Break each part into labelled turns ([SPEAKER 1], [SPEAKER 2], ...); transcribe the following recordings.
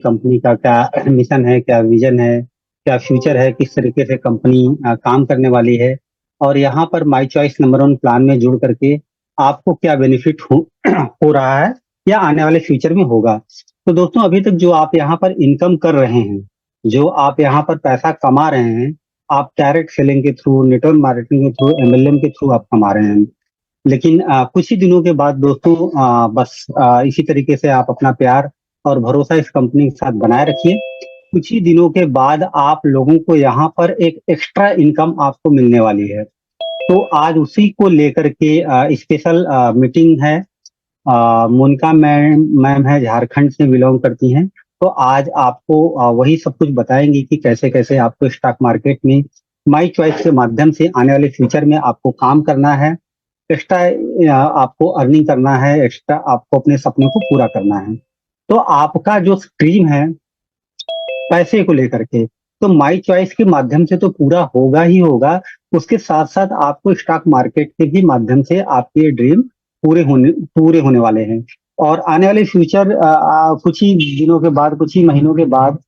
[SPEAKER 1] Company का क्या mission है, क्या विजन है, क्या फ्यूचर है, किस तरीके से कंपनी काम करने वाली है और यहाँ पर my choice number one plan में जुड़ करके आपको क्या बेनिफिट हो रहा है या आने वाले फ्यूचर में होगा। तो दोस्तों अभी तक जो आप यहाँ पर इनकम कर रहे हैं, जो आप यहाँ पर पैसा कमा रहे हैं, आप डायरेक्ट सेलिंग के थ्रू, नेटवर्क मार्केटिंग के थ्रू, एमएलएम के थ्रू आप कमा रहे हैं। लेकिन कुछ ही दिनों के बाद दोस्तों बस इसी तरीके से आप अपना प्यार और भरोसा इस कंपनी के साथ बनाए रखिए। कुछ ही दिनों के बाद आप लोगों को यहाँ पर एक एक्स्ट्रा इनकम आपको मिलने वाली है। तो आज उसी को लेकर के स्पेशल मीटिंग है। मोनिका मैम है, झारखंड से बिलोंग करती हैं। तो आज आपको वही सब कुछ बताएंगी कि कैसे कैसे आपको स्टॉक मार्केट में माई चॉइस के माध्यम से आने वाले फ्यूचर में आपको काम करना है, एक्स्ट्रा आपको अर्निंग करना है, एक्स्ट्रा आपको अपने सपने को पूरा करना है। तो आपका जो स्ट्रीम है पैसे को लेकर के, तो माई चॉइस के माध्यम से तो पूरा होगा ही होगा, उसके साथ साथ आपको स्टॉक मार्केट के भी माध्यम से आपके ड्रीम पूरे होने वाले हैं। और आने वाले फ्यूचर कुछ ही दिनों के बाद, कुछ ही महीनों के बाद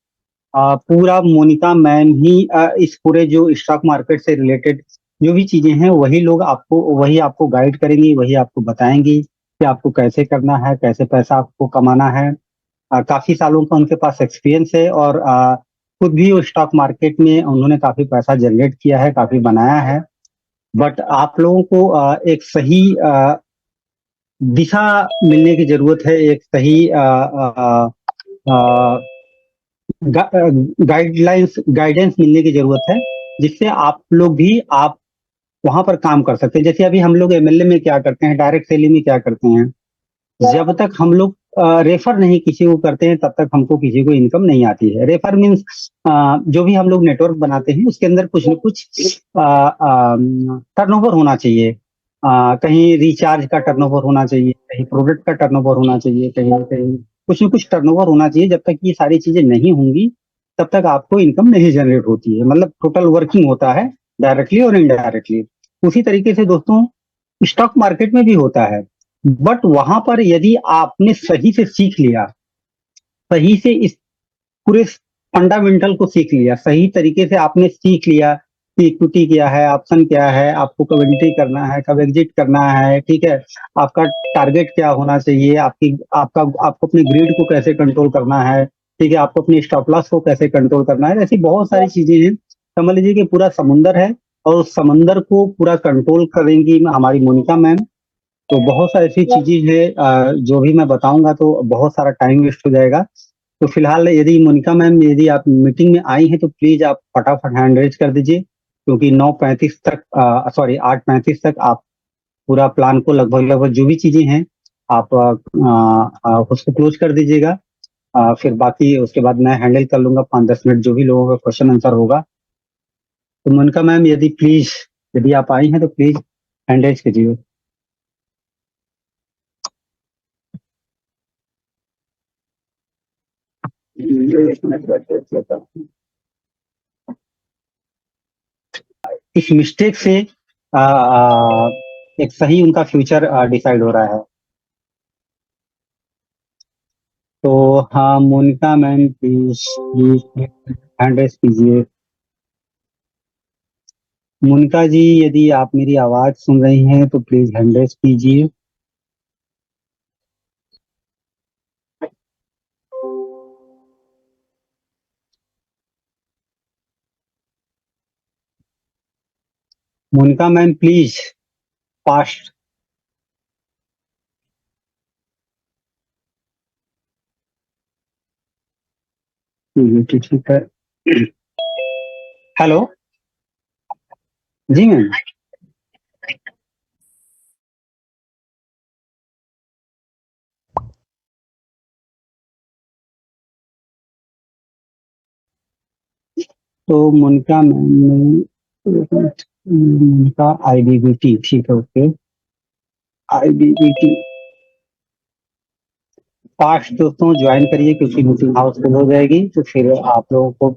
[SPEAKER 1] पूरा मोनिका मैम ही इस पूरे जो स्टॉक मार्केट से रिलेटेड जो भी चीजें हैं वही आपको गाइड करेंगी, वही आपको बताएंगी कि आपको कैसे करना है, कैसे पैसा आपको कमाना है। काफी सालों का उनके पास एक्सपीरियंस है और खुद भी वो स्टॉक मार्केट में उन्होंने काफी पैसा जनरेट किया है, काफी बनाया है। बट आप लोगों को एक सही दिशा मिलने की जरूरत है, एक सही गाइडेंस मिलने की जरूरत है, जिससे आप लोग भी आप वहां पर काम कर सकते हैं। जैसे अभी हम लोग एमएलए में क्या करते हैं, डायरेक्ट सेलिंग में क्या करते हैं, जब तक हम लोग रेफर नहीं किसी को करते हैं तब तक हमको किसी को इनकम नहीं आती है। रेफर मीन्स जो भी हम लोग नेटवर्क बनाते हैं उसके अंदर कुछ न कुछ टर्नओवर होना चाहिए। कहीं रिचार्ज का टर्नओवर होना चाहिए, कहीं प्रोडक्ट का टर्नओवर होना चाहिए, कहीं कहीं कुछ न कुछ टर्नओवर होना चाहिए। जब तक ये सारी चीजें नहीं होंगी तब तक आपको इनकम नहीं जनरेट होती है। मतलब टोटल वर्किंग होता है डायरेक्टली और इनडायरेक्टली। उसी तरीके से दोस्तों स्टॉक मार्केट में भी होता है। बट वहां पर यदि आपने सही से सीख लिया, सही से इस पूरे फंडामेंटल को सीख लिया, सही तरीके से आपने सीख लिया कि इक्विटी क्या है, ऑप्शन क्या है, आपको कब एंट्री करना है, कब एग्जिट करना है, ठीक है, आपका टारगेट क्या होना चाहिए, आपको अपने ग्रिड को कैसे कंट्रोल करना है, ठीक है, आपको अपनी स्टॉप लॉस को कैसे कंट्रोल करना है। ऐसी बहुत सारी चीजें हैं। समझ लीजिए कि पूरा समुंदर है और उस समंदर को पूरा कंट्रोल करेंगी हमारी मोनिका मैम। तो बहुत सारी ऐसी चीजें हैं जो भी मैं बताऊंगा तो बहुत सारा टाइम वेस्ट हो जाएगा। तो फिलहाल यदि मोनिका मैम यदि आप मीटिंग में आई हैं तो प्लीज आप फटाफट हैंड रेज कर दीजिए, क्योंकि 9:35 तक, सॉरी 8:35 तक आप पूरा प्लान को लगभग लगभग जो भी चीजें हैं आप उसको क्लोज कर दीजिएगा। फिर बाकी उसके बाद मैं हैंडल कर लूंगा 5-10 मिनट जो भी लोगों का क्वेश्चन आंसर होगा। तो मोनिका मैम यदि प्लीज, यदि आप आई हैं तो प्लीज हैंड रेज कीजिए। एक मिनट वेट कर लेता हूँ। इस मिस्टेक से आ, आ, एक सही उनका फ्यूचर डिसाइड हो रहा है। तो हाँ Monica ma'am please please hand raise कीजिए। मोनिका जी यदि आप मेरी आवाज सुन रही हैं तो प्लीज हैंड रेस कीजिए। Monica ma'am please fast. ठीक ठीक है। हेलो। जी मैम। तो मोनिका मैम ने मोनिका आईबीबीटी, ठीक है, ओके, आईबीबीटी फास्ट दोस्तों ज्वाइन करिए क्योंकि मीटिंग हाउसफुल हो जाएगी। तो फिर आप लोगों को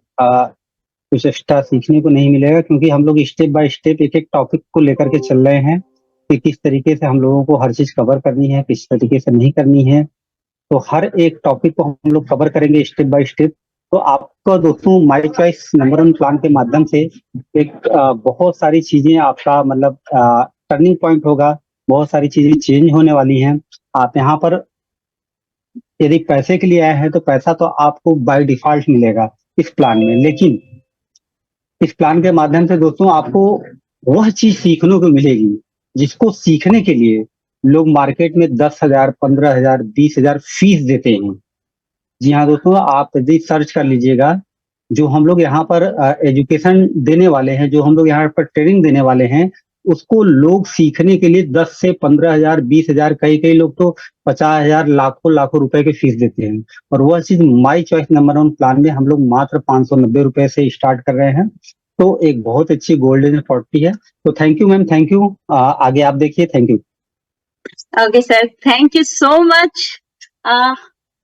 [SPEAKER 1] कुछ एक्स्ट्रा सीखने को नहीं मिलेगा, क्योंकि हम लोग स्टेप बाय स्टेप एक एक टॉपिक को लेकर के चल रहे हैं कि किस तरीके से हम लोगों को हर चीज कवर करनी है, किस तरीके से नहीं करनी है। तो हर एक टॉपिक को हम लोग कवर करेंगे स्टेप बाय स्टेप। तो आपका दोस्तों my choice number one plan के माध्यम से एक बहुत सारी चीजें आपका मतलब टर्निंग पॉइंट होगा, बहुत सारी चीजें चेंज होने वाली हैं। आप यहाँ पर यदि पैसे के लिए आए हैं तो पैसा तो आपको बाय डिफॉल्ट मिलेगा इस प्लान में, लेकिन इस प्लान के माध्यम से दोस्तों आपको वह चीज सीखने को मिलेगी जिसको सीखने के लिए लोग मार्केट में 10,000, 15,000, 20,000 फीस देते हैं। जी हाँ दोस्तों, आप यदि सर्च कर लीजिएगा, जो हम लोग यहाँ पर एजुकेशन देने वाले हैं, जो हम लोग यहाँ पर ट्रेनिंग देने वाले हैं, उसको लोग सीखने के लिए 10 से 15,000, 20,000, कई कई लोग तो 50,000, लाखों लाखों रुपए की फीस देते हैं। और वह चीज my choice number one plan में हम लोग मात्र 590 रुपए से स्टार्ट कर रहे हैं। तो एक बहुत अच्छी गोल्डन अपॉर्चुनिटी है। तो thank you ma'am, thank you. आगे आप देखिए। Thank you.
[SPEAKER 2] Okay, sir. Thank you so much.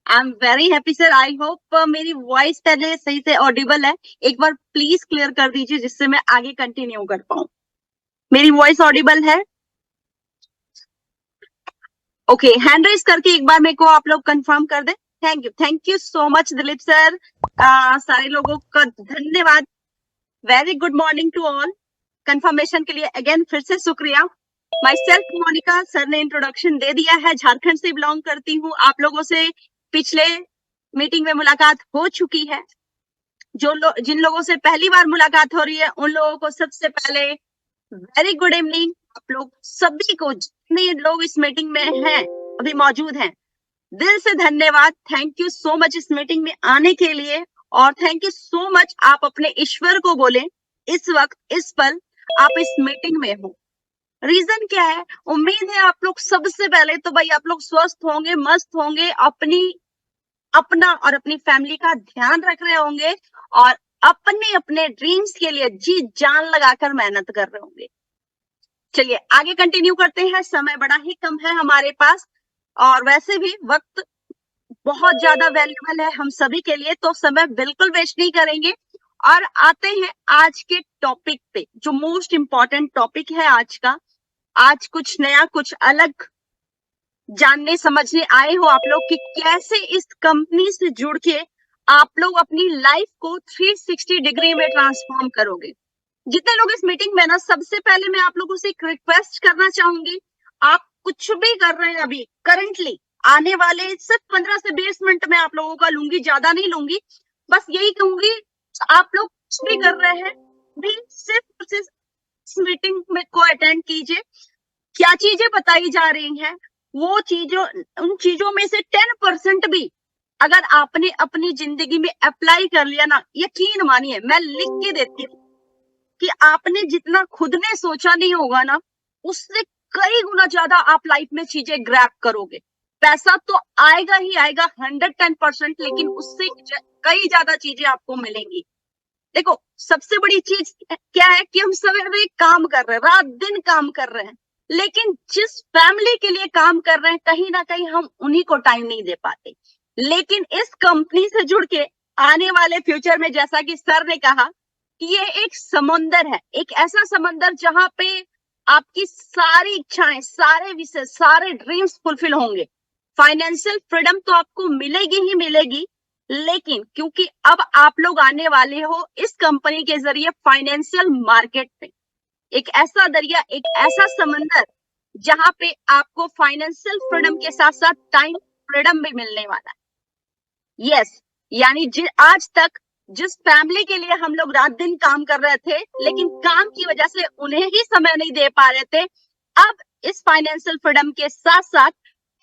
[SPEAKER 2] I'm very happy, sir. I hope मेरी वॉइस पहले सही से ऑडिबल है। एक बार प्लीज क्लियर कर दीजिए जिससे मैं आगे कंटिन्यू कर पाऊँ। मेरी वॉइस ऑडिबल है? ओके, हैंड रेज करके एक बार मेरे को आप लोग कंफर्म कर दें। Thank you so much Dilip sir. सारे लोगों का धन्यवाद। Very good morning to all. Confirmation के लिए अगेन फिर से शुक्रिया। माई सेल्फ मोनिका, सर ने इंट्रोडक्शन दे दिया है। झारखंड से बिलोंग करती हूँ। आप लोगों से पिछले मीटिंग में मुलाकात हो चुकी है। जिन लोगों से पहली बार मुलाकात हो रही है उन लोगों को सबसे पहले वेरी गुड इवनिंग। आप लोग सभी को, जितने लोग इस मीटिंग में हैं, अभी मौजूद हैं, दिल से धन्यवाद। थैंक यू सो मच इस मीटिंग में आने के लिए, और थैंक यू सो मच आप अपने ईश्वर को बोले इस वक्त, इस पल आप इस मीटिंग में हो। रीजन क्या है? उम्मीद है आप लोग सबसे पहले तो भाई आप लोग स्वस्थ होंगे, मस्त होंगे, अपना और अपनी फैमिली का ध्यान रख रहे होंगे, और अपने अपने ड्रीम्स के लिए जी जान लगाकर मेहनत कर रहे होंगे। चलिए आगे कंटिन्यू करते हैं। समय बड़ा ही कम है हमारे पास, और वैसे भी वक्त बहुत ज्यादा वैल्यूबल है हम सभी के लिए, तो समय बिल्कुल वेस्ट नहीं करेंगे और आते हैं आज के टॉपिक पे, जो मोस्ट इंपॉर्टेंट टॉपिक है आज का। आज कुछ नया, कुछ अलग जानने समझने आए हो आप लोग कि कैसे इस कंपनी से जुड़ के आप लोग अपनी लाइफ को 360 डिग्री में ट्रांसफॉर्म करोगे। जितने लोग इस मीटिंग में ना, सबसे पहले मैं आप लोगों से एक रिक्वेस्ट करना चाहूंगी। आप कुछ भी कर रहे हैं अभी करंटली, आने वाले सिर्फ 15 से 20 मिनट में आप लोगों का लूंगी, ज्यादा नहीं लूंगी। बस यही कहूंगी, आप लोग कुछ भी कर रहे हैं भी सिर्फ इस मीटिंग में को अटेंड कीजिए। क्या चीजें बताई जा रही हैं, वो चीजों, उन चीजों में से 10% भी अगर आपने अपनी जिंदगी में अप्लाई कर लिया ना, यकीन मानिए, मैं लिख के देती हूँ कि आपने जितना खुद ने सोचा नहीं होगा ना, उससे कई गुना ज्यादा आप लाइफ में चीजें ग्रैब करोगे। पैसा तो आएगा ही आएगा 110%, लेकिन उससे कई ज्यादा चीजें आपको मिलेंगी। देखो, सबसे बड़ी चीज क्या है कि हम सवेरे काम कर रहे हैं, रात दिन काम कर रहे हैं, लेकिन जिस फैमिली के लिए काम कर रहे हैं, कहीं ना कहीं हम उन्हीं को टाइम नहीं दे पाते। लेकिन इस कंपनी से जुड़ के आने वाले फ्यूचर में, जैसा कि सर ने कहा कि ये एक समुंदर है, एक ऐसा समंदर जहां पे आपकी सारी इच्छाएं, सारे विषय, सारे ड्रीम्स फुलफिल होंगे। फाइनेंशियल फ्रीडम तो आपको मिलेगी ही मिलेगी, लेकिन क्योंकि अब आप लोग आने वाले हो इस कंपनी के जरिए फाइनेंशियल मार्केट में, एक ऐसा दरिया, एक ऐसा समंदर जहां पे आपको फाइनेंशियल फ्रीडम के साथ साथ टाइम फ्रीडम भी मिलने वाला है। यस, यानी आज तक जिस फैमिली के लिए हम लोग रात दिन काम कर रहे थे, लेकिन काम की वजह से उन्हें ही समय नहीं दे पा रहे थे, अब इस फाइनेंशियल फ्रीडम के साथ साथ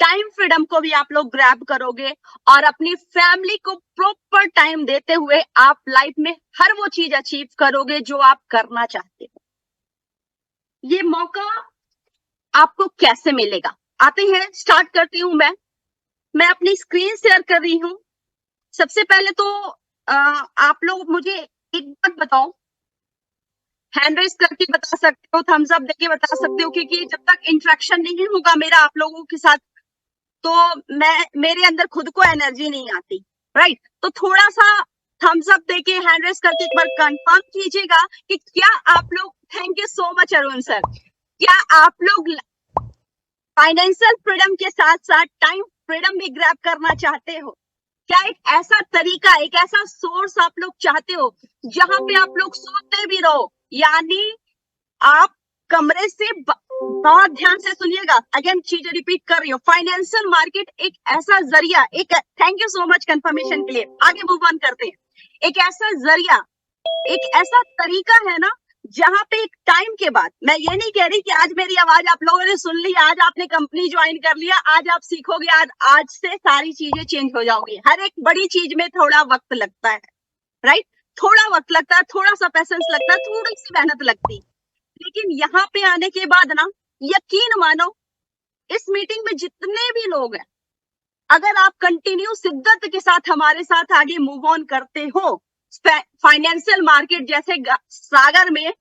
[SPEAKER 2] टाइम फ्रीडम को भी आप लोग ग्रैब करोगे, और अपनी फैमिली को प्रॉपर टाइम देते हुए आप लाइफ में हर वो चीज अचीव करोगे जो आप करना चाहते हो। ये मौका आपको कैसे मिलेगा? आते हैं, स्टार्ट करती हूं। मैं अपनी स्क्रीन शेयर कर रही हूं। सबसे पहले तो आप लोग मुझे एक बात बताओ, हैंड रेज करके बता सकते हो, थम्स अप देके बता सकते हो, क्योंकि जब तक इंटरेक्शन नहीं होगा मेरा आप लोगों के साथ, तो मेरे अंदर खुद को एनर्जी नहीं आती, राइट? तो थोड़ा सा थम्स अप देके, हैंड रेज करके एक बार कंफर्म कीजिएगा कि क्या आप लोग, thank you so much Arun sir, क्या आप लोग फाइनेंशियल फ्रीडम के साथ साथ टाइम फ्रीडम भी ग्रैब करना चाहते हो? क्या एक ऐसा तरीका, एक ऐसा सोर्स आप लोग चाहते हो जहां पे आप लोग सोते भी रहो, यानी आप कमरे से बहुत ध्यान से सुनिएगा, अगेन चीजें रिपीट कर रही हूँ। फाइनेंशियल मार्केट एक ऐसा जरिया, एक, thank you so much confirmation के लिए, आगे मूव ऑन करते हैं। एक ऐसा जरिया, एक ऐसा तरीका है ना जहां पे एक टाइम के बाद, मैं ये नहीं कह रही कि आज मेरी आवाज आप लोगों ने सुन ली, आज आपने कंपनी ज्वाइन कर लिया, आज आप सीखोगे, आज से सारी चीजें चेंज हो जाओगी। हर एक बड़ी चीज में थोड़ा वक्त लगता है, राइट? थोड़ा वक्त लगता है, थोड़ा सा पेशेंस लगता है, थोड़ी सी मेहनत लगती है। लेकिन यहाँ पे आने के बाद ना, यकीन मानो, इस मीटिंग में जितने भी लोग हैं, अगर आप कंटिन्यू शिद्दत के साथ हमारे साथ आगे मूव ऑन करते हो, फाइनेंशियल मार्केट जैसे सागर में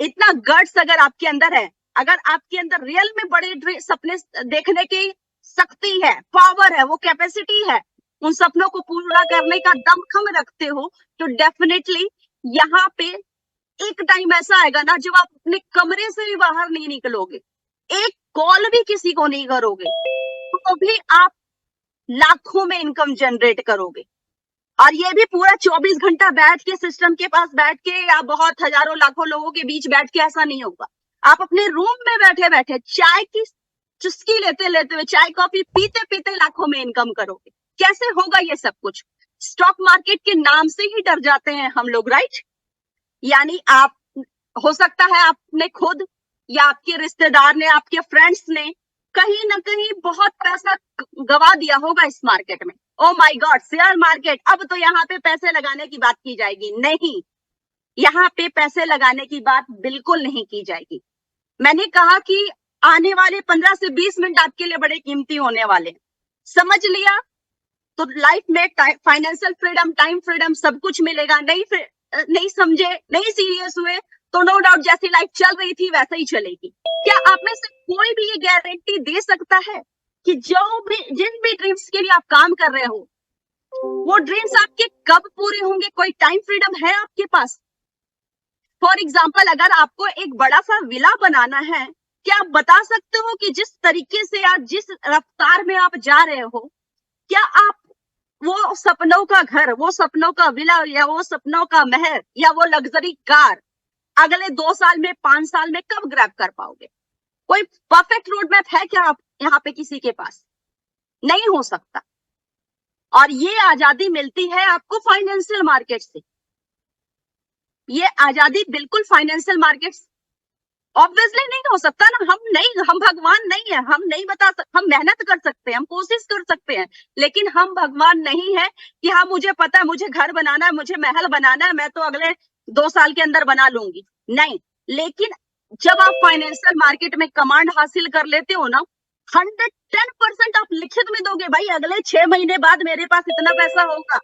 [SPEAKER 2] इतना गट्स अगर आपके अंदर है, अगर आपके अंदर रियल में बड़े सपने देखने की शक्ति है, पावर है, वो कैपेसिटी है, उन सपनों को पूरा करने का दमखम रखते हो, तो डेफिनेटली यहाँ पे एक टाइम ऐसा आएगा ना जब आप अपने कमरे से भी बाहर नहीं निकलोगे, एक कॉल भी किसी को नहीं करोगे, तो भी आप लाखों में इनकम जनरेट करोगे। और ये भी पूरा 24 घंटा बैठ के सिस्टम के पास बैठ के या बहुत हजारों लाखों लोगों के बीच बैठ के ऐसा नहीं होगा। आप अपने रूम में बैठे बैठे चाय की चुस्की लेते लेते हुए, चाय कॉफी पीते पीते लाखों में इनकम करोगे। कैसे होगा ये सब कुछ? स्टॉक मार्केट के नाम से ही डर जाते हैं हम लोग, राइट? यानी आप, हो सकता है आपने खुद या आपके रिश्तेदार ने, आपके फ्रेंड्स ने कहीं ना कहीं बहुत पैसा गवा दिया होगा इस मार्केट में। Oh my God, share market, अब तो यहाँ पे पैसे लगाने की बात की जाएगी। नहीं, यहाँ पे पैसे लगाने की बात बिल्कुल नहीं की जाएगी। मैंने कहा कि आने वाले 15 से 20 मिनट आपके लिए बड़े कीमती होने वाले हैं। समझ लिया तो लाइफ में फाइनेंशियल फ्रीडम, टाइम फ्रीडम सब कुछ मिलेगा। नहीं समझे, नहीं सीरियस हुए तो नो डाउट जैसी लाइफ चल रही थी वैसा ही चलेगी। क्या आप में से कोई भी ये गारंटी दे सकता है कि जिन भी ड्रीम्स के लिए आप काम कर रहे हो, वो ड्रीम्स आपके कब पूरे होंगे? कोई टाइम फ्रीडम है आपके पास? फॉर एग्जाम्पल, अगर आपको एक बड़ा सा विला बनाना है, क्या आप बता सकते हो कि जिस तरीके से या जिस रफ्तार में आप जा रहे हो, क्या आप वो सपनों का घर, वो सपनों का विला या वो सपनों का महल या वो लग्जरी कार अगले 2 साल में, 5 साल में कब ग्रैब कर पाओगे? कोई परफेक्ट रोड मैप है क्या आप यहाँ पे किसी के पास? नहीं हो सकता। और ये आजादी मिलती है आपको फाइनेंशियल मार्केट से। ये आजादी बिल्कुल फाइनेंशियल मार्केट ऑब्वियसली नहीं हो सकता ना। हम भगवान नहीं है, हम नहीं बता सकते। हम मेहनत कर सकते हैं, हम कोशिश कर सकते हैं, लेकिन हम भगवान नहीं है कि हाँ मुझे पता है, मुझे घर बनाना है, मुझे महल बनाना है, मैं तो अगले 2 साल के अंदर बना लूंगी। नहीं, लेकिन जब आप फाइनेंशियल मार्केट में कमांड हासिल कर लेते हो ना, 110% आप लिखित में दोगे, भाई अगले 6 महीने बाद मेरे पास इतना पैसा होगा,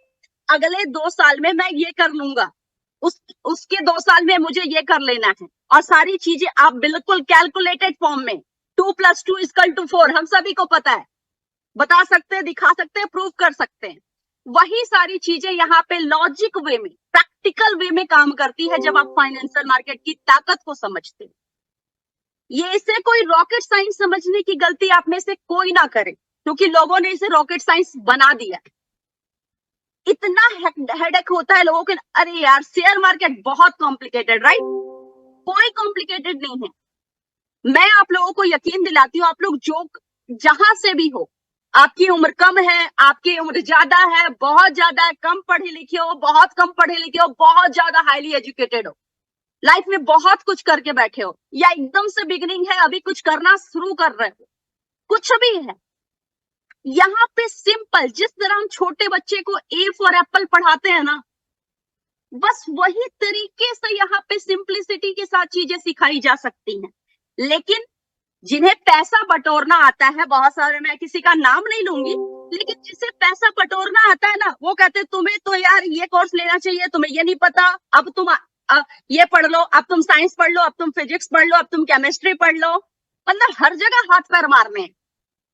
[SPEAKER 2] अगले 2 साल में मैं ये कर लूंगा, उसके 2 साल में मुझे ये कर लेना है। और सारी चीजें आप बिल्कुल कैलकुलेटेड फॉर्म में 2 + 2 = 4, हम सभी को पता है, बता सकते हैं, दिखा सकते हैं, प्रूव कर सकते हैं। वही सारी चीजें यहाँ पे लॉजिक वे में, प्रैक्टिकल वे में काम करती है जब आप फाइनेंशियल मार्केट की ताकत को समझते हैं। ये इसे कोई रॉकेट साइंस समझने की गलती आप में से कोई ना करे, क्योंकि लोगों ने इसे रॉकेट साइंस बना दिया। इतना हेडेक होता है लोगों के, अरे यार शेयर मार्केट बहुत कॉम्प्लिकेटेड, राइट? कोई कॉम्प्लिकेटेड नहीं है। मैं आप लोगों को यकीन दिलाती हूँ, आप लोग जो जहां से भी हो, आपकी उम्र कम है, आपकी उम्र ज्यादा है, बहुत ज्यादा है, कम पढ़े लिखे हो, बहुत कम पढ़े लिखे हो, बहुत ज्यादा हाईली एजुकेटेड हो, लाइफ में बहुत कुछ करके बैठे हो, या एकदम से बिगिनिंग है, अभी कुछ करना शुरू कर रहे हो, कुछ भी है, यहाँ पे सिंपल, जिस तरह हम छोटे बच्चे को A फॉर एप्पल पढ़ाते हैं ना, बस वही तरीके से यहाँ पे सिंप्लिसिटी के साथ चीजें सिखाई जा सकती हैं। लेकिन जिन्हें पैसा बटोरना आता है, बहुत सारे, मैं किसी का नाम नहीं लूंगी, लेकिन जिसे पैसा बटोरना आता है ना, वो कहते हैं तुम्हें तो यार ये कोर्स लेना चाहिए, तुम्हें ये नहीं पता, अब तुम ये पढ़ लो, अब तुम साइंस पढ़ लो, अब तुम फिजिक्स पढ़ लो, अब तुम केमिस्ट्री पढ़ लो। मतलब हर जगह हाथ पैर मारने,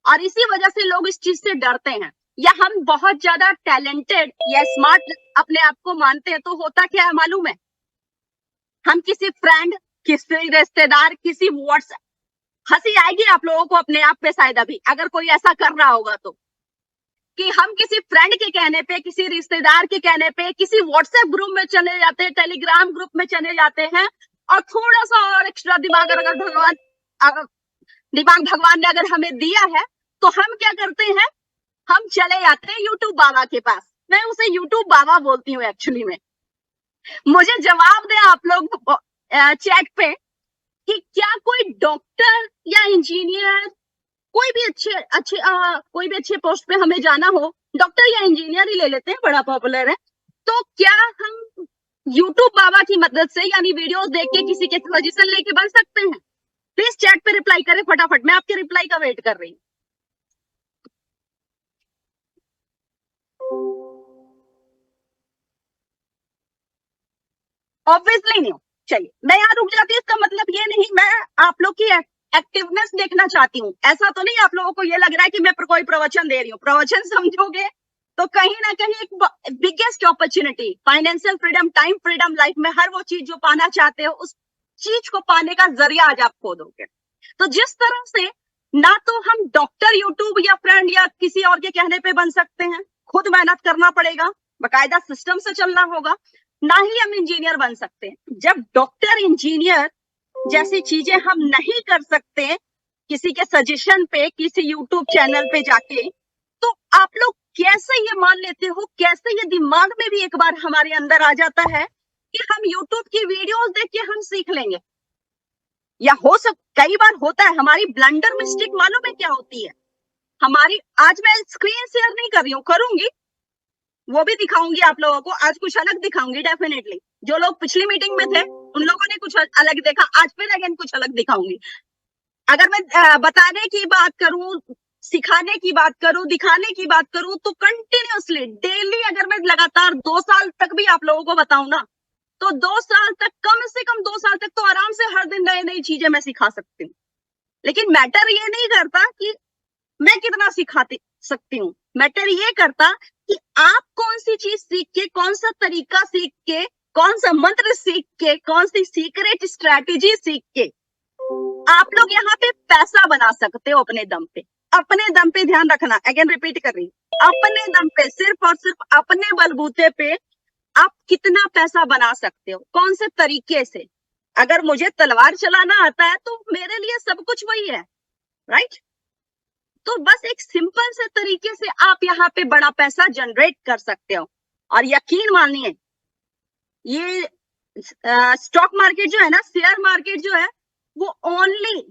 [SPEAKER 2] और इसी वजह से लोग इस चीज से डरते हैं। या हम बहुत ज्यादा टैलेंटेड या स्मार्ट अपने आप को मानते हैं, तो होता क्या है मालूम है? हम किसी फ्रेंड, किसी रिश्तेदार, किसी व्हाट्सएप, हंसी आएगी आप लोगों को अपने आप पे शायद अभी, अगर कोई ऐसा कर रहा होगा तो, कि हम किसी फ्रेंड के कहने पे, किसी रिश्तेदार के कहने पे, किसी व्हाट्सएप ग्रुप में चले जाते हैं, टेलीग्राम ग्रुप में चले जाते हैं, और थोड़ा सा और एक्स्ट्रा दिमाग अगर भगवान ने अगर हमें दिया है, तो हम क्या करते हैं, हम चले जाते हैं यूट्यूब बाबा के पास। मैं उसे यूट्यूब बाबा बोलती हूँ एक्चुअली में। मुझे जवाब दे आप लोग चैट पे कि क्या कोई डॉक्टर या इंजीनियर, कोई भी अच्छे पोस्ट पे हमें जाना हो, डॉक्टर या इंजीनियर ही ले लेते हैं, बड़ा पॉपुलर है, तो क्या हम यूट्यूब बाबा की मदद से यानी वीडियोस देख के किसी के सजेशन लेके बन सकते हैं? प्लीज चैट पे रिप्लाई करें फटाफट, मैं आपके रिप्लाई का वेट कर रही हूँ। ऑब्वियसली नहीं। चलिए मैं यहाँ रुक जाती हूँ, इसका मतलब ये नहीं, मैं आप लोग की एक्टिवनेस देखना चाहती हूँ। ऐसा तो नहीं आप लोगों को ये लग रहा है कि मैं कोई प्रवचन दे रही हूँ। प्रवचन समझोगे तो कहीं ना कहीं एक biggest opportunity, financial freedom, time freedom, life में हर वो चीज जो पाना चाहते हो, उस चीज को पाने का जरिया आज आप खोदोगे। तो जिस तरह से ना तो हम डॉक्टर यूट्यूब या फ्रेंड या किसी और के कहने पे बन सकते हैं, खुद मेहनत करना पड़ेगा, बकायदा सिस्टम से चलना होगा, ना ही हम इंजीनियर बन सकते हैं। जब डॉक्टर, इंजीनियर जैसी चीजें हम नहीं कर सकते किसी के सजेशन पे, किसी यूट्यूब चैनल पे जाके, तो आप लोग कैसे ये मान लेते हो, कैसे ये दिमाग में भी एक बार हमारे अंदर आ जाता है कि हम यूट्यूब की वीडियोस देख के हम सीख लेंगे? या कई बार होता है हमारी ब्लंडर मिस्टेक, मालूम है क्या होती है हमारी? आज मैं स्क्रीन शेयर नहीं कर रही हूँ, करूंगी, वो भी दिखाऊंगी आप लोगों को, आज कुछ अलग दिखाऊंगी डेफिनेटली। जो लोग पिछली मीटिंग में थे उन लोगों ने कुछ अलग देखा, आज फिर अगेन कुछ अलग दिखाऊंगी। अगर मैं बताने की बात करूं, सिखाने की बात करूं, दिखाने की बात करूं, तो कंटिन्यूअसली डेली अगर मैं लगातार 2 साल तक भी आप लोगों को बताऊं ना, तो 2 साल तक, कम से कम 2 साल तक तो आराम से हर दिन नई नई चीजें मैं सिखा सकती हूँ। लेकिन मैटर ये नहीं करता कि मैं कितना सिखा सकती हूँ, मैटर ये करता कि आप कौन सी चीज सीख के, कौन सा तरीका सीख के, कौन सा मंत्र सीख के, कौन सी सीक्रेट स्ट्रैटेजी सीख के आप लोग यहाँ पे पैसा बना सकते हो अपने दम पे। अपने दम पे, ध्यान रखना, अगेन रिपीट कर रही हूँ, अपने दम पे, सिर्फ और सिर्फ अपने बलबूते पे आप कितना पैसा बना सकते हो, कौन से तरीके से। अगर मुझे तलवार चलाना आता है तो मेरे लिए सब कुछ वही है, राइट? तो बस एक सिंपल से तरीके से आप यहाँ पे बड़ा पैसा जनरेट कर सकते हो। और यकीन मानिए, ये स्टॉक मार्केट जो है ना, शेयर मार्केट जो है, वो ओनली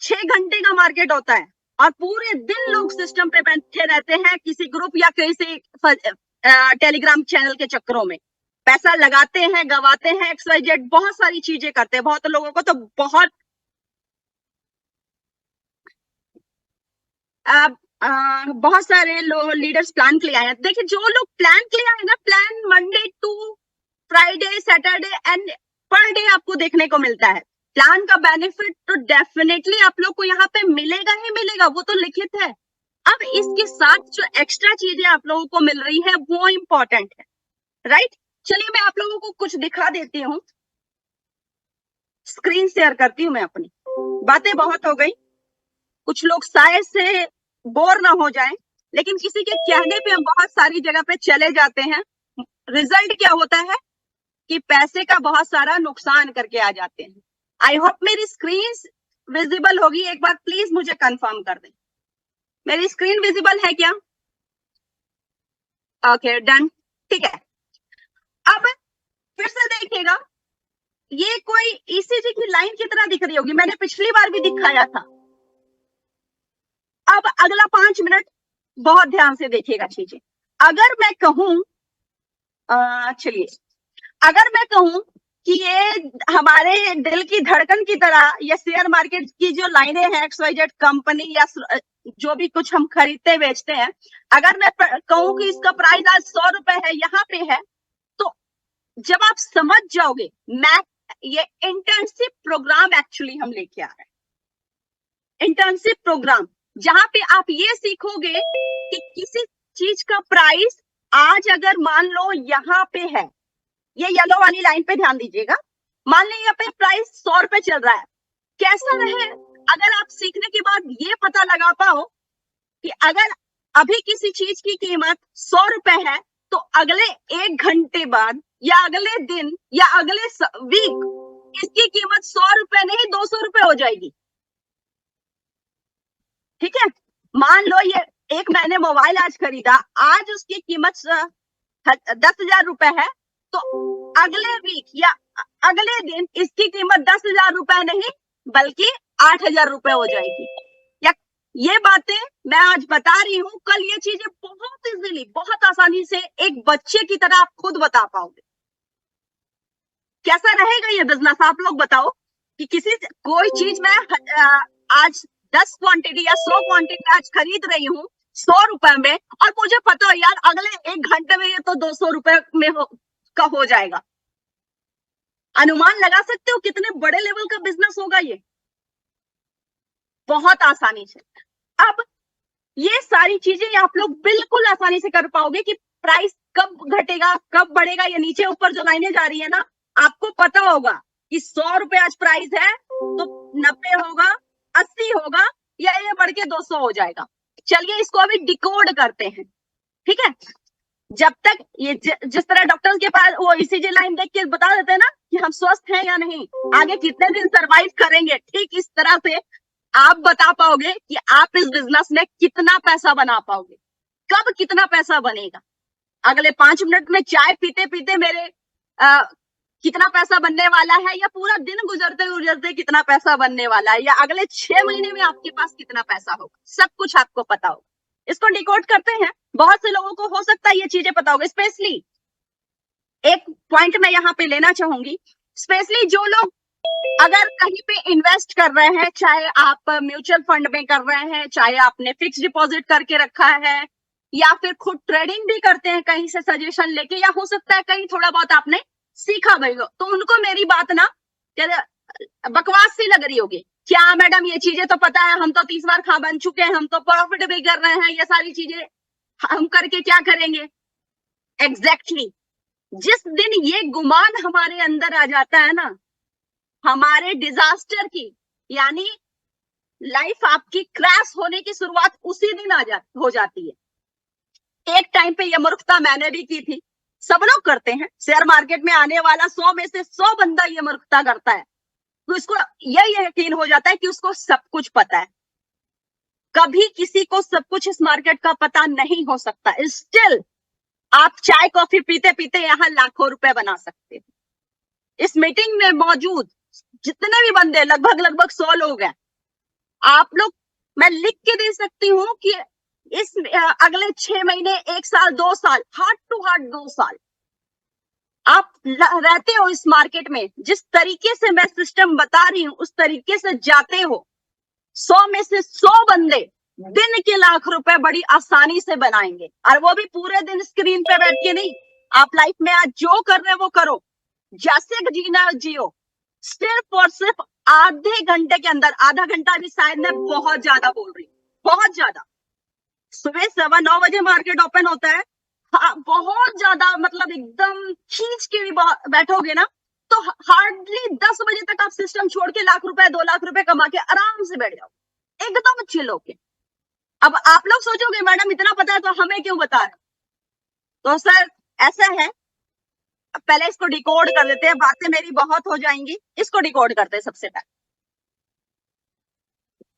[SPEAKER 2] 6 घंटे का मार्केट होता है, और पूरे दिन लोग सिस्टम पे बैठे रहते हैं किसी ग्रुप या किसी टेलीग्राम चैनल के चक्करों में, पैसा लगाते हैं, गवाते हैं, XYZ बहुत सारी चीजें करते हैं। बहुत लोगों को तो बहुत सारे लीडर्स प्लान के लिए आए हैं। देखिए, जो लोग प्लान के लिए आए ना, plan Monday to Friday, Saturday and per day आपको देखने को मिलता है। प्लान का बेनिफिट तो डेफिनेटली आप लोग को यहाँ पे मिलेगा ही मिलेगा, वो तो लिखित है। अब इसके साथ जो एक्स्ट्रा चीजें आप लोगों को मिल रही है वो इंपॉर्टेंट है, राइट? चलिए मैं आप लोगों को कुछ दिखा देती हूँ, स्क्रीन शेयर करती हूँ मैं अपनी। बातें बहुत हो गई, कुछ लोग शायद से बोर ना हो जाएं, लेकिन किसी के कहने पे हम बहुत सारी जगह पे चले जाते हैं। रिजल्ट क्या होता है कि पैसे का बहुत सारा नुकसान करके आ जाते हैं। आई होप मेरी स्क्रीन विजिबल होगी, एक बार प्लीज मुझे कंफर्म कर दें। मेरी स्क्रीन विजिबल है क्या? ओके, डन, ठीक है। अब फिर से देखिएगा, ये कोई ECG की लाइन की तरह दिख रही होगी, मैंने पिछली बार भी दिखाया था। अब अगला 5 मिनट बहुत ध्यान से देखिएगा चीजें। अगर मैं कहूं, चलिए, अगर मैं कहूं कि ये हमारे दिल की धड़कन की तरह, ये शेयर मार्केट की जो लाइनें हैं, XYZ कंपनी या जो भी कुछ हम खरीदते बेचते हैं, अगर मैं कहूं कि इसका प्राइस आज 100 रुपए है, यहाँ पे है, तो जब आप समझ जाओगे, ये इंटर्नशिप प्रोग्राम एक्चुअली हम लेके आ रहे हैं। इंटर्नशिप प्रोग्राम जहां पे आप ये सीखोगे कि किसी चीज का प्राइस आज अगर मान लो यहाँ पे है, ये येलो वाली लाइन पे ध्यान दीजिएगा, मान लीजिए यहाँ पे प्राइस 100 रुपए चल रहा है, कैसा रहे अगर आप सीखने के बाद ये पता लगा पाओ कि अगर अभी किसी चीज की कीमत 100 रुपए है तो अगले 1 घंटे बाद या अगले दिन या अगले वीक इसकी कीमत 100 रुपए नहीं 200 रुपए हो जाएगी। ठीक है, मान लो ये एक मैंने मोबाइल आज खरीदा, आज उसकी कीमत 10,000 रुपए है, तो अगले वीक या अगले दिन इसकी कीमत 10,000 रुपए नहीं बल्कि 8,000 रुपए हो जाएगी। या ये बातें मैं आज बता रही हूं, कल ये चीजें बहुत इजीली, बहुत आसानी से एक बच्चे की तरह आप खुद बता पाओगे। कैसा रहेगा ये बिजनेस, आप लोग बताओ कि कोई चीज मैं आज 10 क्वांटिटी या 100 क्वांटिटी आज खरीद रही हूँ 100 रुपए में, और मुझे पता है यार अगले 1 घंटे में ये तो 200 रुपए में का हो जाएगा। अनुमान लगा सकते हो कितने बड़े लेवल का बिजनेस होगा ये, बहुत आसानी से। अब ये सारी चीजें आप लोग बिल्कुल आसानी से कर पाओगे कि प्राइस कब घटेगा कब बढ़ेगा, या नीचे ऊपर जो लाइनें जा रही है ना, आपको पता होगा कि 100 रुपए आज प्राइस है तो 90 होगा, 80 होगा, या ये बढ़ के 200 हो जाएगा। चलिए इसको अभी डिकोड करते हैं। ठीक है, जब तक ये जिस तरह डॉक्टर्स के पास वो ईसीजी लाइन देख के बता देते हैं ना कि हम स्वस्थ हैं या नहीं, आगे कितने दिन सरवाइव करेंगे, ठीक इस तरह से आप बता पाओगे कि आप इस बिजनेस में कितना पैसा बना पाओगे, कब कितना पैसा बनेगा। अगले 5 मिनट में चाय पीते पीते मेरे कितना पैसा बनने वाला है, या पूरा दिन गुजरते गुजरते कितना पैसा बनने वाला है, या अगले 6 महीने में आपके पास कितना पैसा होगा, सब कुछ आपको पता होगा। इसको डिकोड करते हैं। बहुत से लोगों को हो सकता है ये चीजें पता होगा। स्पेशली एक पॉइंट मैं यहाँ पे लेना चाहूंगी, स्पेशली जो लोग अगर कहीं पे इन्वेस्ट कर रहे हैं, चाहे आप म्यूचुअल फंड में कर रहे हैं, चाहे आपने फिक्स डिपॉजिट करके रखा है, या फिर खुद ट्रेडिंग भी करते हैं कहीं से सजेशन लेके, या हो सकता है कहीं थोड़ा बहुत आपने सीखा भी हो, तो उनको मेरी बात ना बकवास सी लग रही होगी। क्या मैडम ये चीजें तो पता है, हम तो 30 बार खा बन चुके हैं, हम तो प्रॉफिट भी कर रहे हैं, ये सारी चीजें हम करके क्या करेंगे। एग्जैक्टली जिस दिन ये गुमान हमारे अंदर आ जाता है ना, हमारे डिजास्टर की, यानी लाइफ आपकी क्रैश होने की शुरुआत उसी दिन हो जाती है। एक टाइम पे ये मूर्खता मैंने भी की थी, सब लोग करते हैं। शेयर मार्केट में आने वाला 100 में से 100 बंदा ये मूर्खता करता है, तो इसको यह यकीन हो जाता है कि उसको सब कुछ पता है। कभी किसी को सब कुछ इस मार्केट का पता नहीं हो सकता। स्टिल आप चाय कॉफी पीते पीते यहाँ लाखों रुपए बना सकते हैं। इस मीटिंग में मौजूद जितने भी बंदे, लगभग 100 लोग हैं, आप लोग, मैं लिख के दे सकती हूँ कि इस अगले 6 महीने, 1 साल, 2 साल, हार्ट टू हार्ट 2 साल आप रहते हो इस मार्केट में, जिस तरीके से मैं सिस्टम बता रही हूँ उस तरीके से जाते हो, 100 में से 100 बंदे दिन के लाख रुपए बड़ी आसानी से बनाएंगे। और वो भी पूरे दिन स्क्रीन पे बैठ के नहीं, आप लाइफ में आज जो कर रहे हो वो करो, जैसे जीना जियो, सिर्फ और सिर्फ आधे घंटे के अंदर। आधा घंटा भी शायद मैं बहुत ज्यादा बोल रही हूँ, बहुत ज्यादा। सुबह 9:15 बजे मार्केट ओपन होता है, हाँ, बहुत ज्यादा, मतलब एकदम खींच के भी बैठोगे ना तो हार्डली 10 बजे तक आप सिस्टम छोड़ के लाख रुपए 2 लाख रुपए कमा के आराम से बैठ जाओ, एकदम चिल होके। अब आप लोग सोचोगे मैडम इतना पता है तो हमें क्यों बता रहे? तो सर ऐसा है, पहले इसको डिकोड कर देते हैं, बातें मेरी बहुत हो जाएंगी, इसको डिकोड करते हैं सबसे पहले।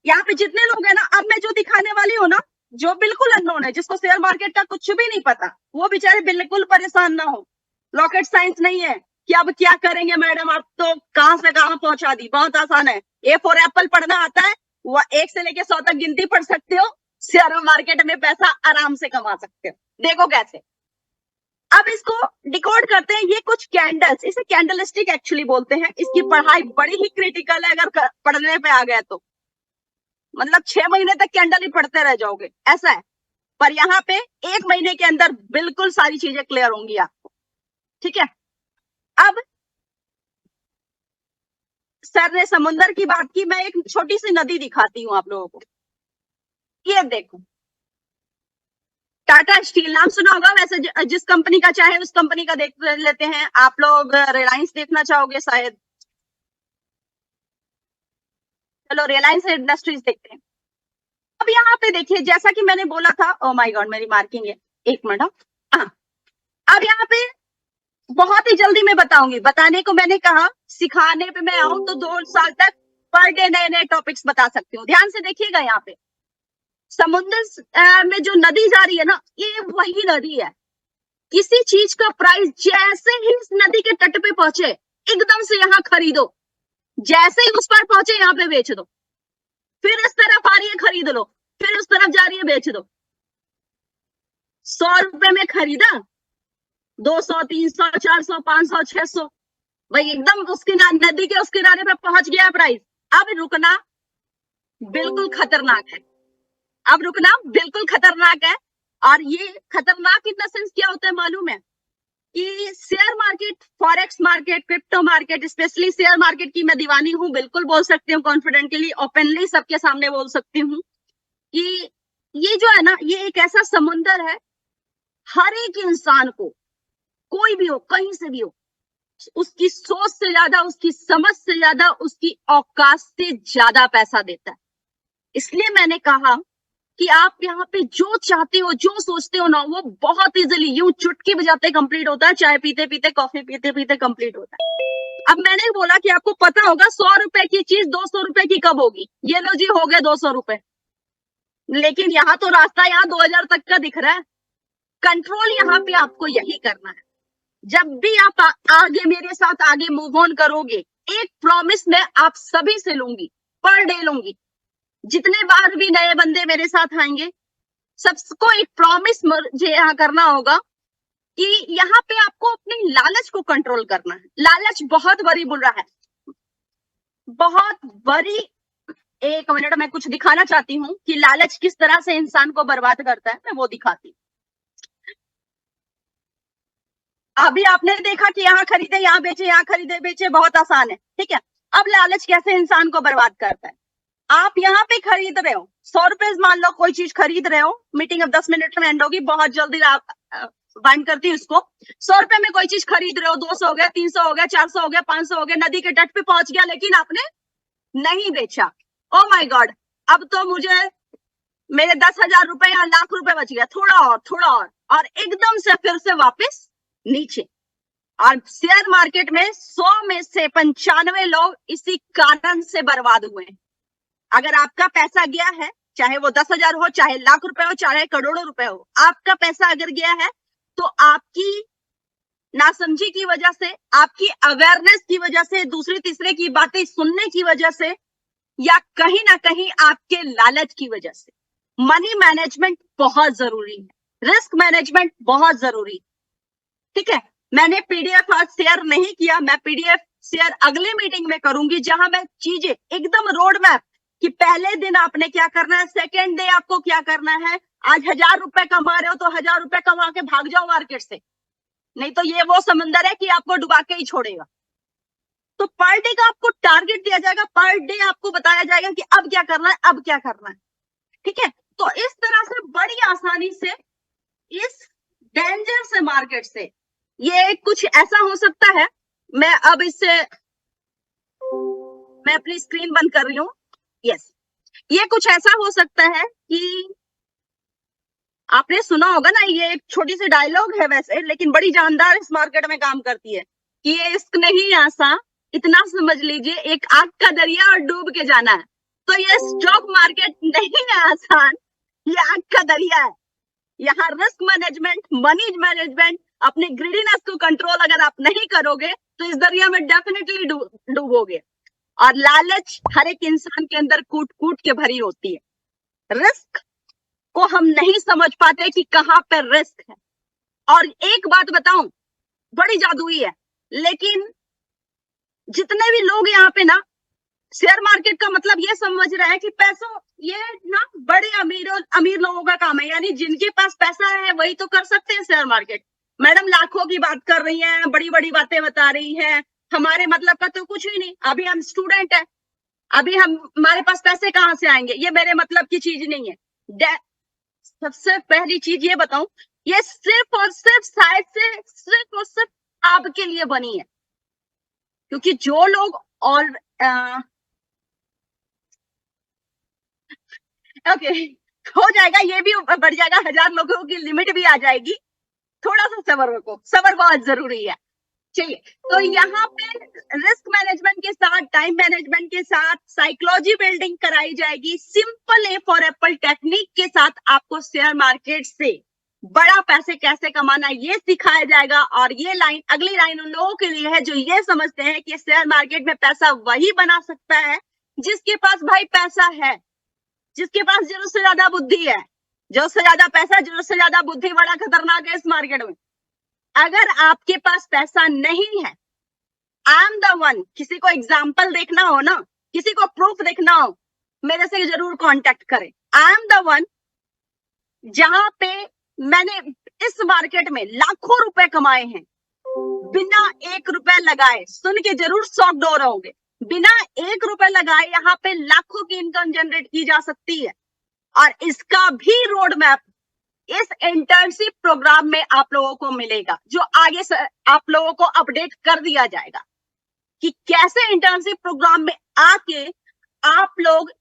[SPEAKER 2] यहाँ पे जितने लोग हैं ना, अब मैं जो दिखाने वाली हूँ ना, जो बिल्कुल अननोन है, जिसको शेयर मार्केट का कुछ भी नहीं पता, वो बेचारे बिल्कुल परेशान ना हो। रॉकेट साइंस नहीं है कि अब क्या करेंगे मैडम, आप तो कहां से कहां पहुंचा दी। बहुत आसान है, ए फॉर एप्पल पढ़ना आता है, वह 1 से लेके 100 तक गिनती पढ़ सकते हो, शेयर मार्केट में पैसा आराम से कमा सकते हो। देखो कैसे। अब इसको डिकोड करते हैं। ये कुछ कैंडल्स, इसे कैंडलस्टिक एक्चुअली बोलते हैं। इसकी पढ़ाई बड़ी ही क्रिटिकल है, अगर पढ़ने पे आ गया तो मतलब 6 महीने तक कैंडल ही पढ़ते रह जाओगे, ऐसा है। पर यहाँ पे 1 महीने के अंदर बिल्कुल सारी चीजें क्लियर होंगी आपको, ठीक है। अब सर ने समुद्र की बात की, मैं एक छोटी सी नदी दिखाती हूँ आप लोगों को। ये देखो, टाटा स्टील नाम सुना होगा, वैसे जिस कंपनी का चाहे उस कंपनी का देख लेते हैं। आप लोग रिलायंस देखना चाहोगे शायद, चलो रिलायंस इंडस्ट्रीज देखते हैं। अब यहाँ पे देखिए, जैसा कि मैंने बोला था, ओ माय गॉड मेरी मार्किंग है, एक मिनट। हाँ, अब यहाँ पे बहुत ही जल्दी मैं बताऊंगी, बताने को मैंने कहा, सिखाने पे मैं आऊं तो 2 साल तक पर डे नए नए टॉपिक्स बता सकती हूँ। ध्यान से देखिएगा, यहाँ पे समुद्र में जो नदी जा रही है ना, ये वही नदी है। किसी चीज का प्राइस जैसे ही इस नदी के तट पे पहुंचे, एकदम से यहाँ खरीदो, जैसे ही उस पर पहुंचे यहाँ पे बेच दो, फिर इस तरफ आ रही है खरीद लो, फिर उस तरफ जा रही है बेच दो। 100 रुपए में खरीदा, 200, 300, 400, 500, 600, भाई एकदम उसके नदी के उस किनारे पे पहुंच गया प्राइस। अब रुकना बिल्कुल खतरनाक है, अब रुकना बिल्कुल खतरनाक है। और ये खतरनाक इन द सेंस क्या होता है मालूम है, कि share market, forex market, crypto market, specially share market की मैं दीवानी हूं, बिल्कुल बोल सकती हूँ, कॉन्फिडेंटली, ओपनली सबके सामने बोल सकती हूँ कि ये जो है ना, ये एक ऐसा समुंदर है, हर एक इंसान को, कोई भी हो, कहीं से भी हो, उसकी सोच से ज्यादा, उसकी समझ से ज्यादा, उसकी औकात से ज्यादा पैसा देता है। इसलिए मैंने कहा कि आप यहाँ पे जो चाहते हो, जो सोचते हो ना, वो बहुत इजीली, यूं चुटकी बजाते कंप्लीट होता है, चाय पीते पीते, कॉफी पीते पीते कंप्लीट होता है। अब मैंने बोला कि आपको पता होगा 100 रुपए की चीज 200 रुपए की कब होगी, ये लो जी हो गए 200 रुपए, लेकिन यहाँ तो रास्ता यहाँ 2000 तक का दिख रहा है। कंट्रोल यहाँ पे आपको यही करना है। जब भी आप आगे मेरे साथ आगे मूव ऑन करोगे, एक प्रॉमिस मैं आप सभी से लूंगी, पर डे लूंगी, जितने बार भी नए बंदे मेरे साथ आएंगे, सबको एक प्रॉमिस मुझे यहाँ करना होगा कि यहाँ पे आपको अपनी लालच को कंट्रोल करना है। लालच बहुत बड़ी बुरा है, बहुत बड़ी। एक मिनट, मैं कुछ दिखाना चाहती हूँ कि लालच किस तरह से इंसान को बर्बाद करता है, मैं वो दिखाती हूँ। अभी आपने देखा कि यहाँ खरीदे, यहाँ बेचे, यहाँ खरीदे बेचे, बहुत आसान है, ठीक है। अब लालच कैसे इंसान को बर्बाद करता है। आप यहाँ पे खरीद रहे हो 100 रुपए, मान लो कोई चीज खरीद रहे हो, मीटिंग अब 10 मिनट में एंड होगी, बहुत जल्दी आप बाइंड करती हूँ इसको। 100 रुपए में कोई चीज खरीद रहे हो, 200 हो गया, 300 हो गया, 400 हो गया, 500 हो गया, नदी के तट पे पहुंच गया, लेकिन आपने नहीं बेचा। ओ माय गॉड, अब तो मुझे मेरे 10,000 रुपए या लाख रुपए बच गया, थोड़ा और एकदम से फिर से वापस नीचे। और शेयर मार्केट में 100 में से 95 लोग इसी कारण से बर्बाद हुए हैं। अगर आपका पैसा गया है, चाहे वो 10,000 हो, चाहे लाख रुपए हो, चाहे करोड़ों रुपए हो, आपका पैसा अगर गया है तो आपकी नासमझी की वजह से, आपकी अवेयरनेस की वजह से, दूसरे तीसरे की बातें सुनने की वजह से, या कहीं ना कहीं आपके लालच की वजह से। मनी मैनेजमेंट बहुत जरूरी है, रिस्क मैनेजमेंट बहुत जरूरी, ठीक है। मैंने पीडीएफ आज शेयर नहीं किया, मैं पीडीएफ शेयर अगले मीटिंग में करूंगी, जहां मैं चीजें एकदम रोड मैप, कि पहले दिन आपने क्या करना है, सेकेंड डे आपको क्या करना है। आज 1000 रुपए कमा रहे हो तो 1000 रुपए कमा के भाग जाओ मार्केट से, नहीं तो ये वो समंदर है कि आपको डुबा के ही छोड़ेगा। तो पर डे का आपको टारगेट दिया जाएगा, पर डे आपको बताया जाएगा कि अब क्या करना है, अब क्या करना है, ठीक है। तो इस तरह से बड़ी आसानी से इस डेंजर से मार्केट से, ये कुछ ऐसा हो सकता है, मैं अब इससे, मैं अपनी स्क्रीन बंद कर रही हूँ, यस। ये कुछ ऐसा हो सकता है कि आपने सुना होगा ना, ये एक छोटी सी डायलॉग है वैसे, लेकिन बड़ी जानदार इस मार्केट में काम करती है, कि ये इश्क नहीं आसान, इतना समझ लीजिए एक आग का दरिया और डूब के जाना है। तो ये स्टॉक मार्केट नहीं है आसान, ये आग का दरिया है। यहाँ रिस्क मैनेजमेंट, मनी मैनेजमेंट, अपने ग्रीडीनेस को कंट्रोल अगर आप नहीं करोगे तो इस दरिया में डेफिनेटली डूबोगे। और लालच हर एक इंसान के अंदर कूट कूट के भरी होती है। रिस्क को हम नहीं समझ पाते कि कहाँ पे रिस्क है। और एक बात बताऊं, बड़ी जादुई है, लेकिन जितने भी लोग यहाँ पे ना शेयर मार्केट का मतलब ये समझ रहे हैं कि पैसों, ये ना बड़े अमीर लोगों का काम है, यानी जिनके पास पैसा है वही तो कर सकते हैं शेयर मार्केट। मैडम लाखों की बात कर रही हैं, बड़ी बड़ी बातें बता रही हैं, हमारे मतलब का तो कुछ ही नहीं। अभी हम स्टूडेंट हैं, अभी हमारे पास पैसे कहाँ से आएंगे, ये मेरे मतलब की चीज नहीं है। सबसे पहली चीज ये बताऊं, ये सिर्फ और सिर्फ शायद से सिर्फ और सिर्फ आपके लिए बनी है, क्योंकि जो लोग और ओके, हो जाएगा, ये भी बढ़ जाएगा, 1000 लोगों की लिमिट भी आ जाएगी। थोड़ा सा सब्र रखो, सब्र बहुत जरूरी है। चलिए, तो यहाँ पे रिस्क मैनेजमेंट के साथ, टाइम मैनेजमेंट के साथ साइकोलॉजी बिल्डिंग कराई जाएगी। Simple A for Apple technique के साथ आपको शेयर मार्केट से बड़ा पैसे कैसे कमाना ये सिखाया जाएगा। और ये लाइन, अगली लाइन उन लोगों के लिए है जो ये समझते हैं कि शेयर मार्केट में पैसा वही बना सकता है जिसके पास भाई पैसा है, जिसके पास जरूरत से ज्यादा बुद्धि है। जरूरत से ज्यादा पैसा, जरूरत से ज्यादा बुद्धि बड़ा खतरनाक है इस मार्केट में। अगर आपके पास पैसा नहीं है, आई एम द वन, किसी को एग्जाम्पल देखना हो ना, किसी को प्रूफ देखना हो, मेरे से जरूर कांटेक्ट करें। आई एम द वन जहां पे मैंने इस मार्केट में लाखों रुपए कमाए हैं बिना 1 रुपए लगाए। सुन के जरूर शॉक्ड हो रहोगे, बिना 1 रुपए लगाए यहाँ पे लाखों की इनकम जनरेट की जा सकती है। और इसका भी रोड मैप इस इंटर्नशिप प्रोग्राम में आप लोगों को मिलेगा, जो आगे से आप लोगों को अपडेट कर दिया जाएगा कि कैसे इंटर्नशिप प्रोग्राम में आके आप लोग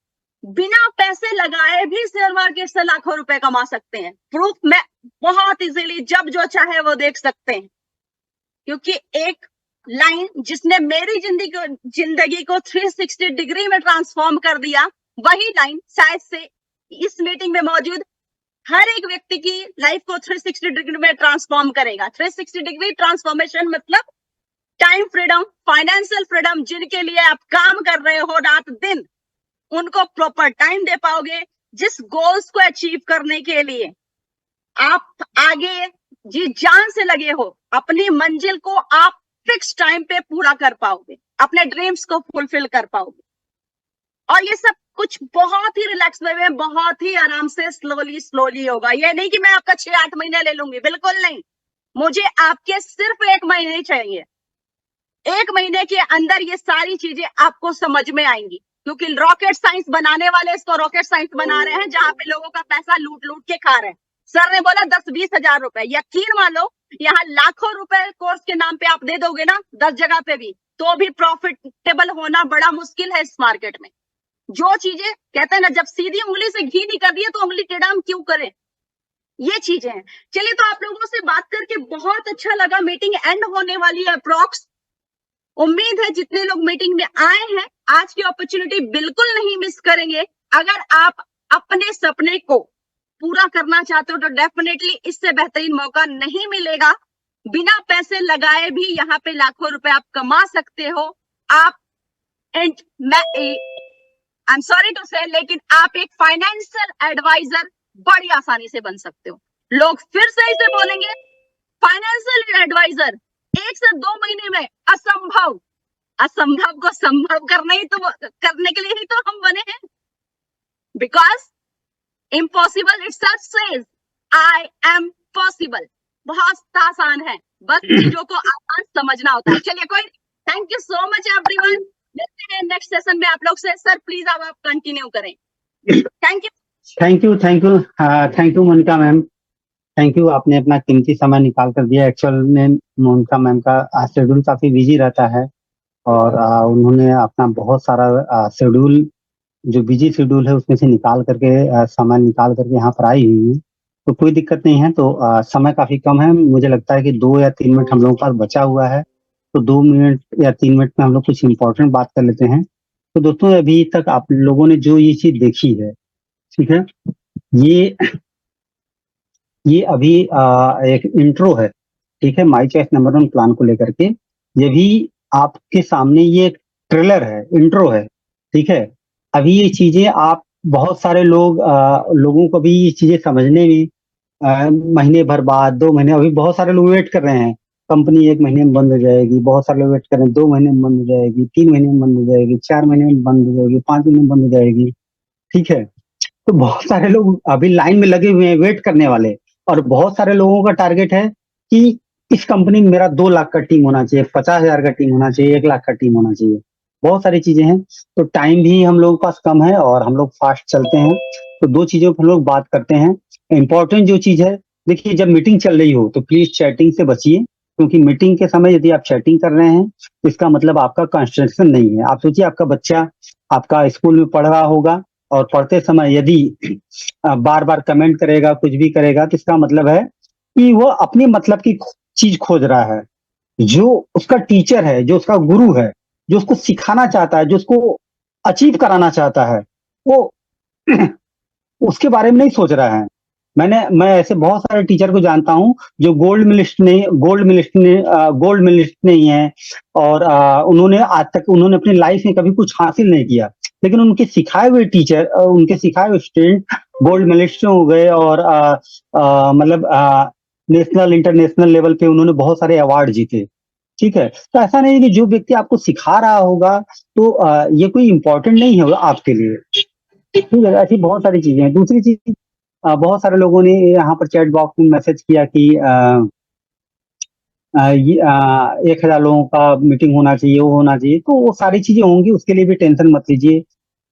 [SPEAKER 2] बिना पैसे लगाए भी शेयर मार्केट से लाखों रुपए कमा सकते हैं। प्रूफ मैं बहुत इजीली जब जो चाहे वो देख सकते हैं, क्योंकि एक लाइन जिसने मेरी जिंदगी को 360 डिग्री में ट्रांसफॉर्म कर दिया, वही लाइन शायद से इस मीटिंग में मौजूद हर एक व्यक्ति की लाइफ को 360 डिग्री में ट्रांसफॉर्म करेगा। 360 डिग्री ट्रांसफॉर्मेशन मतलब टाइम फ्रीडम, फाइनेंशियल फ्रीडम। जिनके लिए आप काम कर रहे हो रात दिन, उनको प्रॉपर टाइम दे पाओगे। जिस गोल्स को अचीव करने के लिए आप आगे जी जान से लगे हो, अपनी मंजिल को आप फिक्स टाइम पे पूरा कर पाओगे, अपने ड्रीम्स को फुलफिल कर पाओगे। और ये सब कुछ बहुत ही रिलैक्स वे में, बहुत ही आराम से, स्लोली होगा। ये नहीं कि मैं आपका 6-8 महीने ले लूंगी, बिल्कुल नहीं। मुझे आपके सिर्फ 1 महीने चाहिए। 1 महीने के अंदर ये सारी चीजें आपको समझ में आएंगी, क्योंकि रॉकेट साइंस बनाने वाले इसको रॉकेट साइंस बना रहे हैं, जहां पे लोगों का पैसा लूट लूट के खा रहे हैं। सर ने बोला 10-20 हजार रुपए, यकीन मानो यहाँ लाखों रुपए कोर्स के नाम पे आप दे दोगे ना 10 जगह पे भी, तो भी प्रॉफिटेबल होना बड़ा मुश्किल है इस मार्केट में। जो चीजें कहते हैं ना, जब सीधी उंगली से घी निकल रही है तो उंगली टेढ़ा हम क्यों करें, ये चीजें हैं। चलिए, तो आप लोगों से बात करके बहुत अच्छा लगा। मीटिंग एंड होने वाली है अप्रॉक्स। उम्मीद है जितने लोग मीटिंग में आए हैं आज की अपॉर्चुनिटी बिल्कुल नहीं मिस करेंगे। अगर आप अपने सपने को पूरा करना चाहते हो तो डेफिनेटली इससे बेहतरीन मौका नहीं मिलेगा। बिना पैसे लगाए भी यहाँ पे लाखों रुपए आप कमा सकते हो। आप आई एम सॉरी टू से, लेकिन आप एक फाइनेंशियल एडवाइजर बड़ी आसानी से बन सकते हो। लोग फिर से इसे बोलेंगे, फाइनेंशियल एडवाइजर 1 से 2 महीने में असंभव। असंभव को संभव करने के लिए ही तो हम बने हैं। Because impossible itself says I am possible. बहुत आसान है, बस चीजों को आसान समझना होता है। चलिए, कोई, thank you so much everyone. मिलते हैं नेक्स्ट सेशन में आप लोग से। सर प्लीज अब आप कंटिन्यू करें। Thank you.
[SPEAKER 1] Thank you Monica ma'am, thank you. आपने अपना कीमती समय निकाल कर दिया। एक्चुअल में मोनिका मैम का शेड्यूल काफी बिजी रहता है और उन्होंने अपना बहुत सारा शेड्यूल, जो बिजी शेड्यूल है उसमें से निकाल करके समय निकाल करके यहाँ पर आई हुई है। तो कोई दिक्कत नहीं है। तो समय काफी कम है, मुझे लगता है कि 2 या 3 मिनट हम लोगों के पास बचा हुआ है। तो 2 मिनट या 3 मिनट में हम लोग कुछ इम्पोर्टेंट बात कर लेते हैं। तो दोस्तों, अभी तक आप लोगों ने जो ये चीज देखी है, ठीक है, ये अभी एक इंट्रो है, ठीक है, माई चॉइस नंबर 1 प्लान को लेकर के। ये भी आपके सामने ये एक ट्रेलर है, इंट्रो है, ठीक है। अभी ये चीजें आप बहुत सारे लोगों को भी ये चीजें समझने में महीने भर बाद, 2 महीने, अभी बहुत सारे लोग वेट कर रहे हैं। कंपनी 1 महीने में बंद हो जाएगी, बहुत सारे लोग वेट कर रहे हैं 2 महीने में बंद हो जाएगी, 3 महीने में बंद हो जाएगी, 4 महीने में बंद हो जाएगी, 5 महीने में बंद हो जाएगी, ठीक है। तो बहुत सारे लोग अभी लाइन में लगे हुए हैं वेट करने वाले। और बहुत सारे लोगों का टारगेट है कि इस कंपनी में मेरा 2 लाख का टीम होना चाहिए, 50,000 का टीम होना चाहिए, 1 लाख का टीम होना चाहिए। बहुत सारी चीजें हैं। तो टाइम भी हम लोगों के पास कम है और हम लोग फास्ट चलते हैं। तो 2 चीजों पर हम लोग बात करते हैं। इंपॉर्टेंट जो चीज है, देखिए, जब मीटिंग चल रही हो तो प्लीज चैटिंग से बचिए, क्योंकि मीटिंग के समय यदि आप चैटिंग कर रहे हैं तो इसका मतलब आपका कंसंट्रेशन नहीं है। आप सोचिए, आपका बच्चा आपका स्कूल में पढ़ रहा होगा और पढ़ते समय यदि बार बार कमेंट करेगा, कुछ भी करेगा, तो इसका मतलब है कि वो अपनी मतलब की चीज खोज रहा है। जो उसका टीचर है, जो उसका गुरु है, जो उसको सिखाना चाहता है, जो उसको अचीव कराना चाहता है, वो उसके बारे में नहीं सोच रहा है। मैं ऐसे बहुत सारे टीचर को जानता हूँ जो गोल्ड मिलिस्ट नहीं है, और उन्होंने आज तक उन्होंने अपनी लाइफ में कभी कुछ हासिल नहीं किया, लेकिन उनके सिखाए हुए टीचर, उनके सिखाए हुए स्टूडेंट गोल्ड मिलिस्ट हो गए, और मतलब नेशनल इंटरनेशनल लेवल पे उन्होंने बहुत सारे अवार्ड जीते। ठीक है, तो ऐसा नहीं है कि जो व्यक्ति आपको सिखा रहा होगा तो ये कोई इम्पोर्टेंट नहीं होगा आपके लिए। ठीक है, ऐसी बहुत सारी चीजें हैं। दूसरी चीज, बहुत सारे लोगों ने यहाँ पर चैट बॉक्स में मैसेज किया कि 1,000 लोगों का मीटिंग होना चाहिए, वो होना चाहिए, तो वो सारी चीजें होंगी, उसके लिए भी टेंशन मत लीजिए।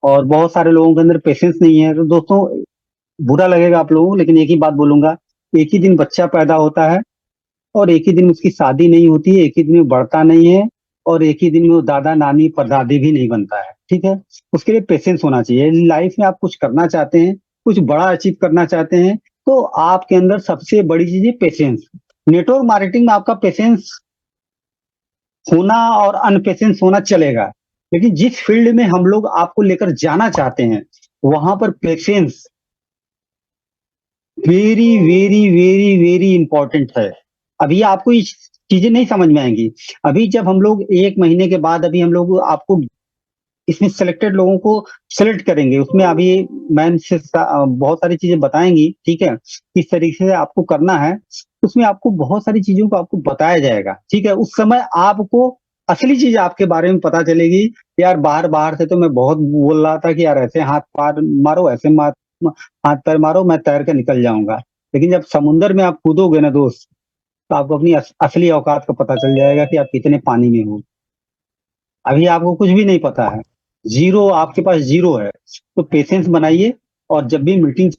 [SPEAKER 1] और बहुत सारे लोगों के अंदर पेशेंस नहीं है, तो दोस्तों बुरा लगेगा आप लोगों को, लेकिन एक ही बात बोलूंगा, एक ही दिन बच्चा पैदा होता है, और एक ही दिन उसकी शादी नहीं होती है, एक ही दिन वो बढ़ता नहीं है, और एक ही दिन में वो दादा नानी परदादी भी नहीं बनता है। ठीक है, उसके लिए पेशेंस होना चाहिए। लाइफ में आप कुछ करना चाहते हैं, कुछ बड़ा अचीव करना चाहते हैं, तो आपके अंदर सबसे बड़ी चीज है पेशेंस। नेटवर्क मार्केटिंग में आपका पेशेंस होना और अनपेशेंस होना चलेगा, लेकिन जिस फील्ड में हम लोग आपको लेकर जाना चाहते हैं, वहां पर patience very very very very important है। अभी आपको ये चीजें नहीं समझ में आएंगी। अभी जब हम लोग 1 महीने के बाद अभी हम लोग आपको इसमें सिलेक्टेड लोगों को सिलेक्ट करेंगे, उसमें अभी मैम से बहुत सारी चीजें बताएंगी, ठीक है, किस तरीके से आपको करना है। उसमें आपको बहुत सारी चीजों को आपको बताया जाएगा। ठीक है, उस समय आपको असली चीज आपके बारे में पता चलेगी। यार बाहर बाहर से तो मैं बहुत बोल रहा था कि यार ऐसे हाथ पैर मारो, ऐसे हाथ पैर मारो, मैं तैर के निकल जाऊंगा, लेकिन जब समुंदर में आप कूदोगे ना दोस्त, तो आपको अपनी असली औकात का पता चल जाएगा कि आप कितने पानी में हो। अभी आपको कुछ भी नहीं पता है, जीरो, आपके पास जीरो है। तो पेशेंस बनाइए, और जब भी मीटिंग